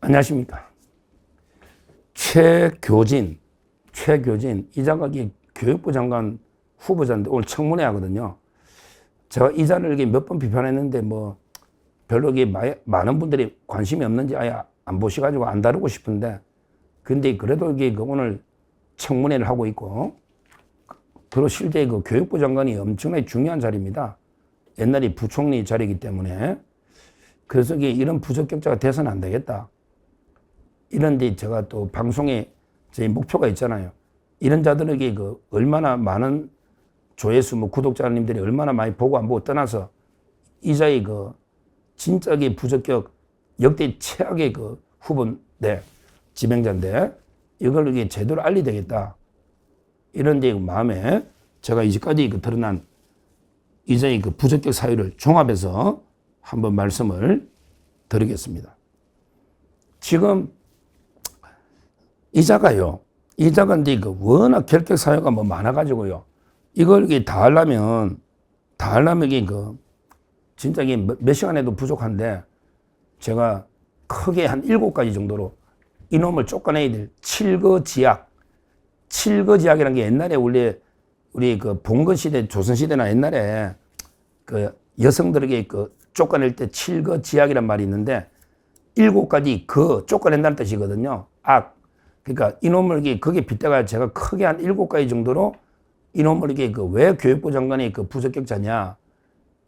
안녕하십니까. 최교진 이 장관이 교육부 장관 후보자인데 오늘 청문회 하거든요. 제가 이 자를 몇 번 비판했는데 별로 많은 분들이 관심이 없는지 아예 안 보셔가지고 안 다루고 싶은데, 근데 그래도 오늘 청문회를 하고 있고, 그리고 실제 교육부 장관이 엄청나게 중요한 자리입니다. 옛날에 부총리 자리이기 때문에. 그래서 이런 부적격자가 돼서는 안 되겠다. 이런데 제가 또 방송에 제 목표가 있잖아요. 이런 자들에게 얼마나 많은 조회수, 구독자님들이 얼마나 많이 보고 안 보고 떠나서 이자의 진짜 부적격 역대 최악의 후보인데, 지명자인데, 이걸 제대로 알려야 되겠다. 이런 데 마음에 제가 이제까지 드러난 이자의 부적격 사유를 종합해서 한번 말씀을 드리겠습니다. 지금 이자가요. 이자가인데 워낙 결격 사유가 많아가지고요. 이걸 다 하려면 진짜 몇 시간에도 부족한데, 제가 크게 한 7가지 정도로 이놈을 쫓아내야 될 7거 지약이라는 게 옛날에 우리 봉건시대, 조선시대나 옛날에 여성들에게 쫓아낼 때 7거 지약이란 말이 있는데, 7가지 쫓아낸다는 뜻이거든요. 악. 그러니까 이놈을 거기에 빗대가 제가 크게 한 7가지 정도로 이놈을 왜 교육부 장관이 부적격자냐,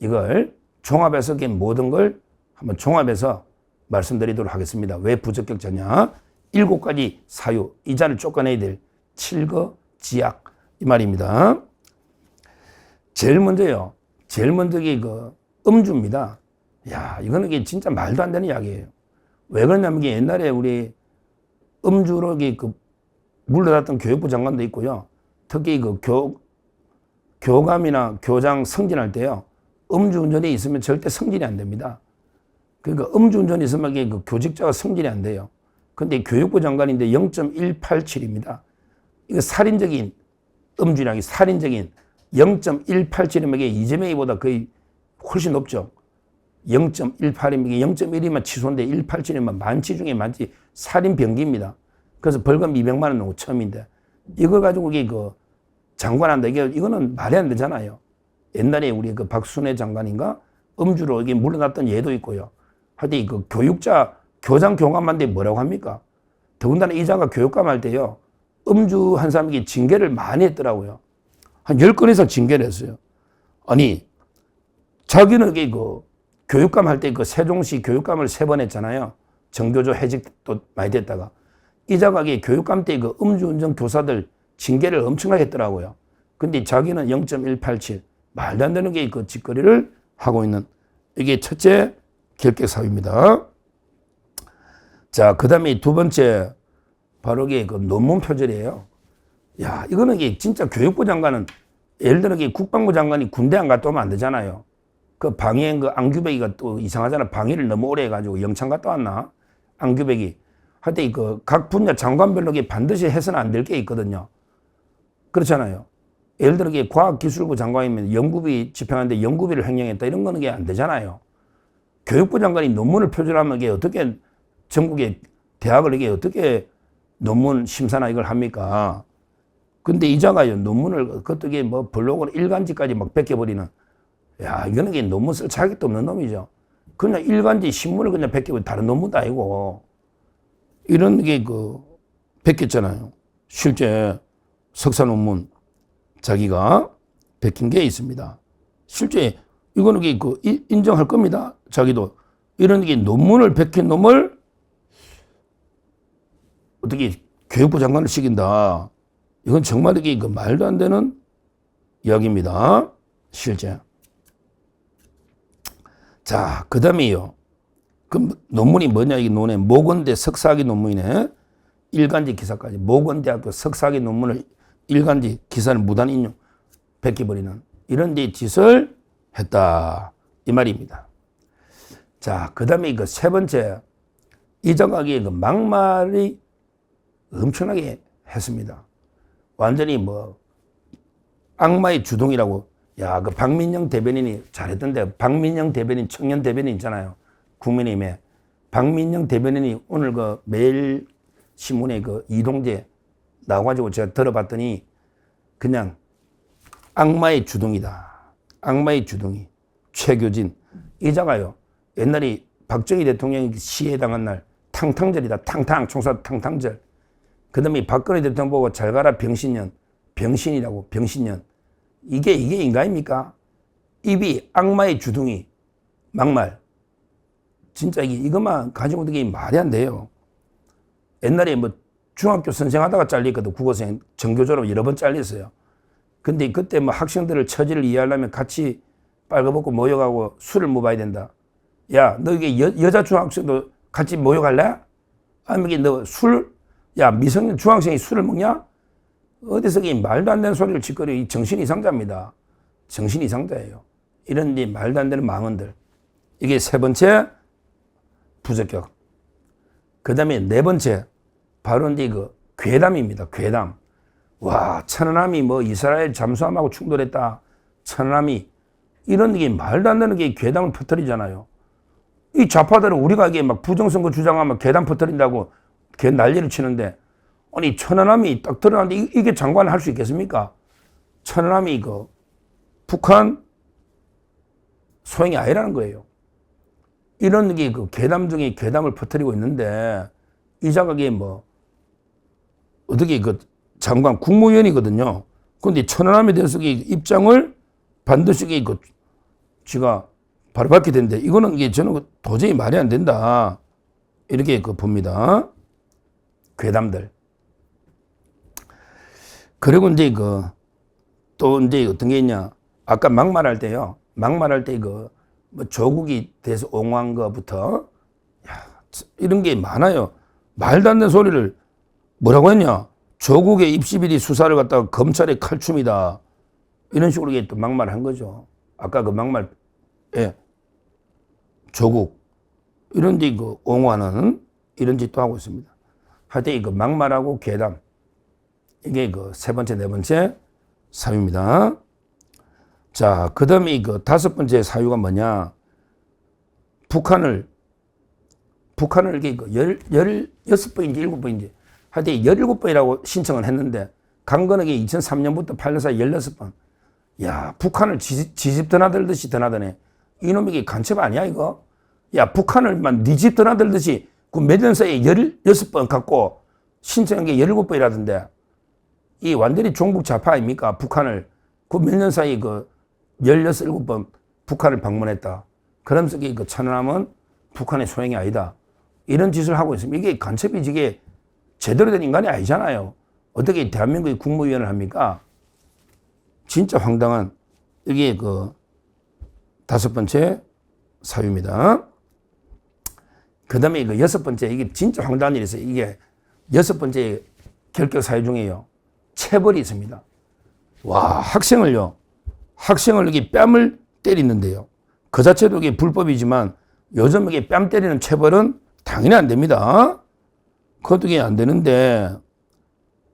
이걸 종합해서 모든 걸 한번 종합해서 말씀드리도록 하겠습니다. 왜 부적격자냐? 7가지 사유, 이자를 쫓아내야 될 7거 지약, 이 말입니다. 제일 먼저 음주입니다. 야, 이거는 진짜 말도 안 되는 이야기예요. 왜 그러냐면 옛날에 우리 음주로 물러났던 교육부 장관도 있고요. 특히 교감이나 교장 승진할 때요. 음주운전이 있으면 절대 승진이 안 됩니다. 그러니까 음주운전이 있으면 교직자가 승진이 안 돼요. 근데 교육부 장관인데 0.187입니다. 이거 살인적인 음주량이 살인적인 0.187이면 이게 이재명이보다 거의 훨씬 높죠. 0.18이면 0.1이면 취소인데 187이면 만치 중에 만치 살인 병기입니다. 그래서 벌금 200만 원 나오고 처음인데, 이거 가지고 장관한다. 이거는 말이 안 되잖아요. 옛날에 우리 박순애 장관인가 음주로 물러났던 예도 있고요. 하여튼 교장 교감한데 뭐라고 합니까? 더군다나 이자가 교육감 할 때요. 음주한 사람에게 징계를 많이 했더라고요. 한 10건 이상 징계를 했어요. 아니, 자기는 교육감 할 때 세종시 교육감을 3번 했잖아요. 정교조 해직도 많이 됐다가. 이자가 교육감 때 음주운전 교사들 징계를 엄청나게 했더라고요. 근데 자기는 0.187. 말도 안 되는 짓거리를 하고 있는, 이게 첫째 결격 사유입니다. 자, 그 다음에 두 번째, 바로 논문 표절이에요. 야, 이거는 진짜 교육부 장관은, 예를 들어 국방부 장관이 군대 안 갔다 오면 안 되잖아요. 방해한 안규백이가 또 이상하잖아. 방해를 너무 오래 해가지고 영창 갔다 왔나? 안규백이. 하여튼 각 분야 장관별로 반드시 해서는 안 될 게 있거든요. 그렇잖아요. 예를 들어 과학기술부 장관이면 연구비 집행하는데 연구비를 횡령했다, 이런 거는 안 되잖아요. 교육부 장관이 논문을 표절하면 어떻게 전국의 대학을 어떻게 논문 심사나 이걸 합니까? 근데 이자가요, 논문을 그것도 블로그로 일간지까지 뺏겨버리는, 야, 이거는 논문 쓸 자격도 없는 놈이죠. 그냥 일간지 신문을 그냥 뺏겨버리고 다른 논문도 아니고, 이런 뺏겼잖아요. 실제 석사 논문 자기가 베낀 게 있습니다. 실제 이거는 인정할 겁니다. 자기도. 이런 논문을 베낀 놈을 어떻게 교육부 장관을 시킨다. 이건 정말 말도 안 되는 이야기입니다. 실제. 자, 그 다음에요. 논문이 뭐냐, 이 논에 모건대 석사학위 논문이네. 일간지 기사까지. 모건대학교 석사학위 논문을 일간지 기사를 무단 인용, 베껴버리는 이런 데 짓을 했다, 이 말입니다. 자, 그 다음에 세 번째, 이자가의 막말이 엄청나게 했습니다. 완전히 악마의 주동이라고. 야, 박민영 대변인이 잘했던데, 박민영 대변인, 청년 대변인 있잖아요. 국민의힘에. 박민영 대변인이 오늘 그 매일 신문에 그 이동재 나와가지고 제가 들어봤더니 그냥 악마의 주둥이다. 악마의 주둥이. 최교진. 이자가요. 옛날에 박정희 대통령이 시해당한 날 탕탕절이다. 탕탕. 총사 탕탕절. 그 다음에 박근혜 대통령 보고 잘 가라 병신년. 병신이라고 병신년. 이게 인간입니까? 입이 악마의 주둥이. 막말. 진짜 이것만 가지고 있는 게 말이 안 돼요. 옛날에 뭐 중학교 선생하다가 잘렸거든. 국어선생 전교조로 여러 번 잘렸어요. 근데 그때 뭐 학생들을 처지를 이해하려면 같이 빨가벗고 모여가고 술을 먹어야 된다. 야, 너 이게 여자 중학생도 같이 모여갈래? 아니면 이게 너 야, 미성년 중학생이 술을 먹냐? 어디서 이 말도 안 되는 소리를 짓거려. 이 정신 이상자입니다. 정신 이상자예요. 이런 이 말도 안 되는 망언들. 이게 세 번째 부적격. 그 다음에 네 번째 바로 이제 그 괴담입니다. 괴담. 와, 천안함이 뭐 이스라엘 잠수함하고 충돌했다. 천안함이 이런 게 말도 안 되는 게 괴담을 퍼뜨리잖아요. 이 좌파들은 우리가 이게 막 부정선거 주장하면 괴담 퍼뜨린다고 걔 난리를 치는데 아니 천안함이 딱 드러났는데 이게 장관을 할 수 있겠습니까? 천안함이 그 북한 소행이 아니라는 거예요. 이런 게 그 괴담 중에 괴담을 퍼뜨리고 있는데 이 자각이 뭐 어떻게 그 장관 국무위원이거든요. 그런데 천안함에 대해서 입장을 반드시 그 지가 바로 받게 되는데 이거는 이게 저는 도저히 말이 안 된다. 이렇게 그 봅니다. 괴담들. 그리고 이제 그 또 이제 어떤 게 있냐. 아까 막말할 때요. 막말할 때 뭐 조국이 돼서 옹호한 거부터 이런 게 많아요. 말도 안 되는 소리를 뭐라고 했냐. 조국의 입시비리 수사를 갖다가 검찰의 칼춤이다. 이런 식으로 또 막말을 한 거죠. 아까 그 막말, 예. 조국. 이런 데 그 옹호하는 이런 짓도 하고 있습니다. 하여튼 이거 막말하고 괴담. 이게 그 세 번째, 네 번째 사유입니다. 자, 그 다음에 그 다섯 번째 사유가 뭐냐. 북한을 이게 그 16번인지 7번인지 하여튼 17번이라고 신청을 했는데 강건하게 2003년부터 판례사 16번. 야, 북한을 지집 드나들듯이 드나드네. 이놈이 간첩 아니야, 이거? 야, 북한을만 네 집 드나들듯이 그 몇 년 사이에 16번 갖고 신청한 게 17번이라던데 이 완전히 종북 좌파 아닙니까? 북한을 그 몇 년 사이에 그 16, 7번 북한을 방문했다. 그러면서 그 천안함은 북한의 소행이 아니다. 이런 짓을 하고 있습니다. 이게 간첩이지 이게 제대로 된 인간이 아니잖아요. 어떻게 대한민국의 국무위원을 합니까? 진짜 황당한 이게 그 다섯 번째 사유입니다. 그 다음에 그 여섯 번째 이게 진짜 황당한 일이 있어요. 이게 여섯 번째 결격 사유 중에요. 체벌이 있습니다. 와, 학생을 이렇게 뺨을 때리는데요. 그 자체도 이게 불법이지만 요즘 이게 뺨 때리는 체벌은 당연히 안 됩니다. 그것도 이게 안 되는데,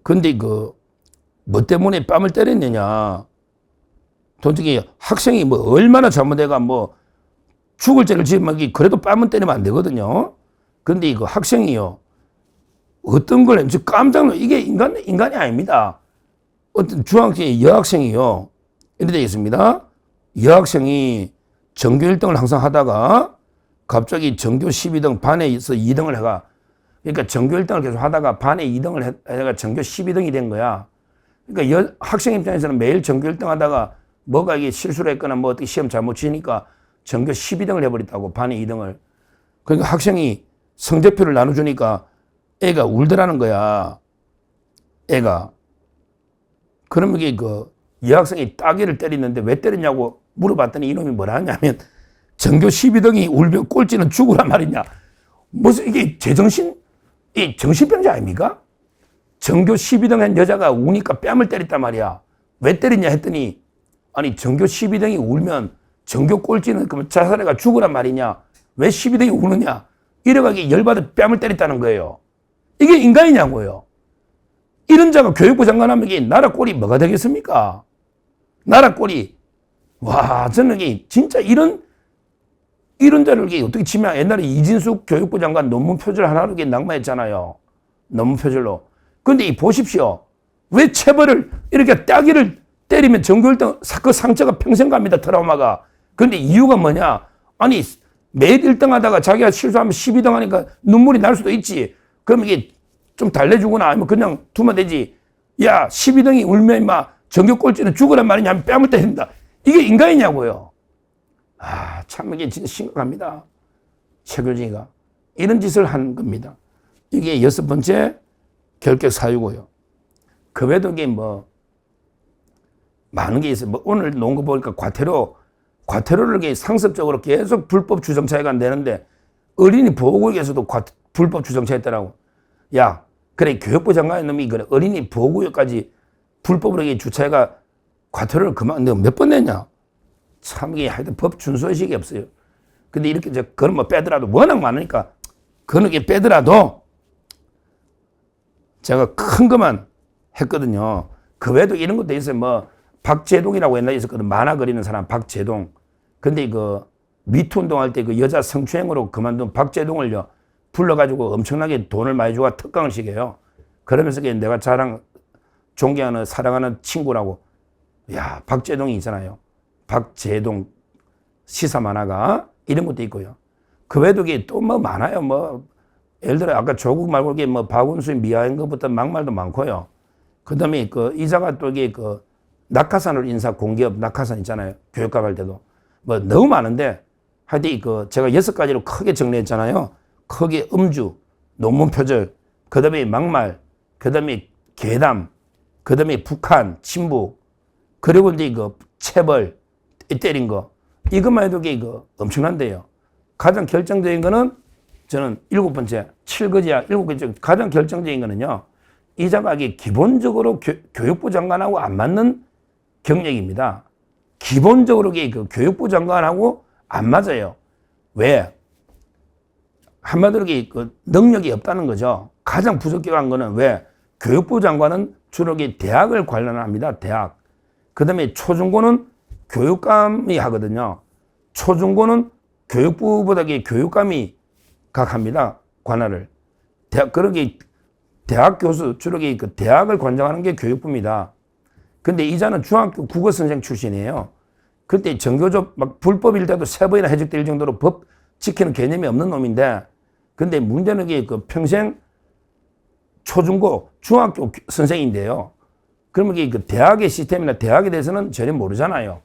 근데 뭐 때문에 뺨을 때렸느냐. 도대체 학생이 뭐 얼마나 잘못해가 뭐 죽을 죄를 지으면 그래도 뺨은 때리면 안 되거든요. 근데 이거 학생이요. 어떤 걸, 깜짝 놀라, 이게 인간이 아닙니다. 어떤 중학생 여학생이요. 이렇게 되어 있습니다. 여학생이 전교 1등을 항상 하다가 갑자기 전교 12등 반에서 2등을 해가. 그러니까 전교 1등을 계속 하다가 반에 2등을 해가 전교 12등이 된 거야. 그러니까 학생 입장에서는 매일 전교 1등 하다가 뭐가 이게 실수를 했거나 뭐 어떻게 시험 잘못 치니까 전교 12등을 해버렸다고, 반에 2등을. 그러니까 학생이 성적표를 나눠주니까 애가 울더라는 거야. 애가. 그러면 이게 여학생이 따귀를 때리는데 왜 때리냐고 물어봤더니 이놈이 뭐라 하냐면 전교 12등이 울면 꼴찌는 죽으란 말이냐. 무슨 이게 이 정신병자 아닙니까? 전교 12등 한 여자가 우니까 뺨을 때렸단 말이야. 왜 때리냐 했더니 아니 전교 12등이 울면 전교 꼴찌는 그러면 자살해가 죽으란 말이냐. 왜 12등이 우느냐. 이래가지고 열받아 뺨을 때렸다는 거예요. 이게 인간이냐고요. 이런 자가 교육부 장관 하면 이게 나라 꼴이 뭐가 되겠습니까? 나라 꼴이. 와, 저는 이게 진짜 이런 이런 자를 어떻게 치면 옛날에 이진숙 교육부 장관 논문 표절 하나로 낙마했잖아요. 논문 표절로. 근데 이 보십시오. 왜 체벌을 이렇게 따기를 때리면 전교 1등 그 상처가 평생 갑니다. 트라우마가. 근데 이유가 뭐냐? 아니 매일 1등 하다가 자기가 실수하면 12등 하니까 눈물이 날 수도 있지. 그럼 이게 좀 달래주거나 아니면 그냥 두면 되지. 야 12등이 울면 임마 전교 꼴찌는 죽으란 말이냐 하면 뺨을 때린다. 이게 인간이냐고요. 아, 참 이게 진짜 심각합니다. 최 교진이가 이런 짓을 한 겁니다. 이게 6번째 결격 사유고요. 그 외에도 이게 뭐 많은 게 있어요. 뭐 오늘 놓은 거 보니까 과태료를 상습적으로 계속 불법 주정차가 안 되는데 어린이 보호구역에서도 불법 주정차했더라고. 야, 그래 교육부 장관의 놈이 그래 어린이 보호구역까지 불법으로 주차가 과태료를 그만 내가 몇 번 냈냐? 참 이게 하여튼 법 준수의식이 없어요. 근데 이렇게 그런 뭐 빼더라도 워낙 많으니까 그런 게 빼더라도 제가 큰 것만 했거든요. 그 외에도 이런 것도 있어요. 뭐 박재동이라고 옛날에 있었거든. 만화 그리는 사람 박재동. 근데 그 미투 운동할 때 그 여자 성추행으로 그만둔 박재동을요 불러가지고 엄청나게 돈을 많이 주고 특강을 시켜요. 그러면서 내가 존경하는 사랑하는 친구라고. 야, 박재동이 있잖아요. 박재동 시사 만화가 이런 것도 있고요. 그 외에도 또 뭐 많아요. 뭐 예를 들어 아까 조국 말고 뭐 박원순 미화한 것부터 막말도 많고요. 그다음에 그 이자가 또 그 낙하산으로 인사 공기업 낙하산 있잖아요. 교육학 할 때도 뭐 너무 많은데 하여튼 그 제가 6가지로 크게 정리했잖아요. 크게 음주, 논문 표절, 그다음에 막말, 그다음에 괴담, 그다음에 북한 침묵, 그리고 이제 그 체벌 때린 거 이것만 해도 이거 엄청난데요. 가장 결정적인 거는 저는 7번째 7거지야 7번째 가장 결정적인 거는요. 이 자각이 기본적으로 교육부 장관하고 안 맞는 경력입니다. 기본적으로 그 교육부 장관하고 안 맞아요. 왜? 한마디로 그 능력이 없다는 거죠. 가장 부적격한 거는 왜? 교육부 장관은 주로 대학을 관련합니다. 대학. 그 다음에 초중고는 교육감이 하거든요. 초중고는 교육부보다 교육감이 각합니다. 관할을. 대학 교수, 주로 그 대학을 관장하는 게 교육부입니다. 근데 이자는 중학교 국어 선생 출신이에요. 그때 전교조 막 불법일 때도 3번이나 해직될 정도로 법 지키는 개념이 없는 놈인데, 근데 문제는 그 평생 초중고 중학교 선생인데요. 그러면 그 대학의 시스템이나 대학에 대해서는 전혀 모르잖아요.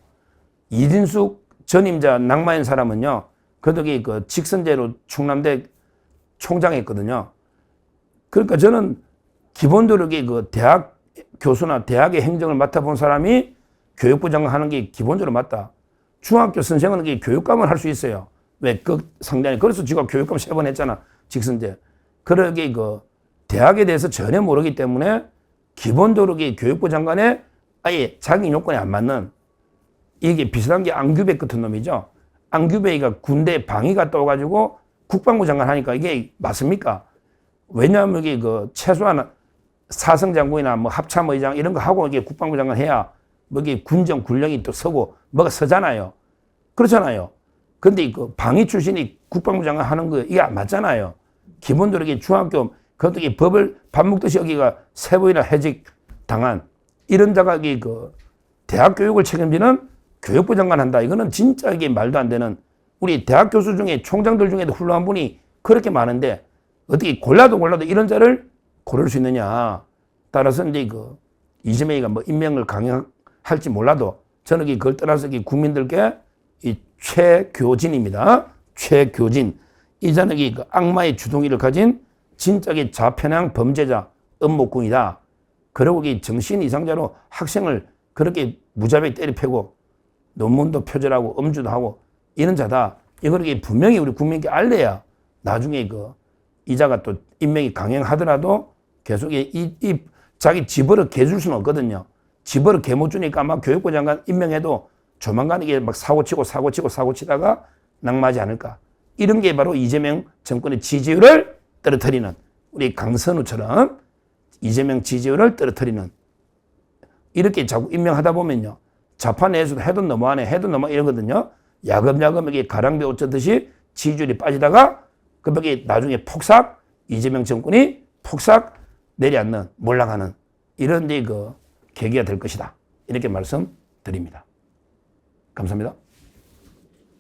이진숙 전임자 낙마한 사람은요, 그도 그 직선제로 충남대 총장했거든요. 그러니까 저는 기본적으로 그 대학 교수나 대학의 행정을 맡아본 사람이 교육부 장관 하는 게 기본적으로 맞다. 중학교 선생은 교육감을 할 수 있어요. 왜? 그 상당히. 그래서 지금 교육감 3번 했잖아. 직선제. 그러게 그 대학에 대해서 전혀 모르기 때문에 기본적으로 교육부 장관의 아예 자기 요건에 안 맞는 이게 비슷한 게 안규백 같은 놈이죠. 안규백이가 군대 방위 갔다 와가지고 국방부 장관 하니까 이게 맞습니까? 왜냐하면 이게 그 최소한 사성장군이나 뭐 합참의장 이런 거 하고 이게 국방부 장관 해야 뭐 이게 군정 군령이 또 서고 뭐가 서잖아요. 그렇잖아요. 근데 그 방위 출신이 국방부 장관 하는 거 이게 안 맞잖아요. 기본적으로 이게 중학교 그것도 이 법을 밥 먹듯이 여기가 3번이나 해직 당한 이런 자가 그 대학 교육을 책임지는 교육부 장관 한다. 이거는 진짜 이게 말도 안 되는 우리 대학 교수 중에 총장들 중에도 훌륭한 분이 그렇게 많은데 어떻게 골라도 이런 자를 고를 수 있느냐. 따라서 이제 그 이재명이가 뭐 임명을 강행할지 몰라도 저는 그걸 떠나서 국민들께 이 최교진입니다. 최교진. 이 자는 그 악마의 주둥이를 가진 진짜 좌편향 범죄자, 음모꾼이다. 그리고 정신 이상자로 학생을 그렇게 무자비하게 때려패고 논문도 표절하고 음주도 하고 이런 자다. 이걸 분명히 우리 국민께 알려야 나중에 그 이자가 또 임명이 강행하더라도 계속 자기 집어를 개줄 수는 없거든요. 집어를 개 못 주니까 아마 교육부 장관 임명해도 조만간 이게 막 사고치다가 낙마하지 않을까. 이런 게 바로 이재명 정권의 지지율을 떨어뜨리는 우리 강선우처럼 이재명 지지율을 떨어뜨리는 이렇게 자꾸 임명하다 보면요. 좌파 내에서도 해도 너무하네 이러거든요. 야금야금하게 가랑비 옷 젖듯이 지지율이 빠지다가 그밖에 나중에 폭삭 이재명 정권이 폭삭 내려앉는 몰락하는 이런 데 그 계기가 될 것이다. 이렇게 말씀드립니다. 감사합니다.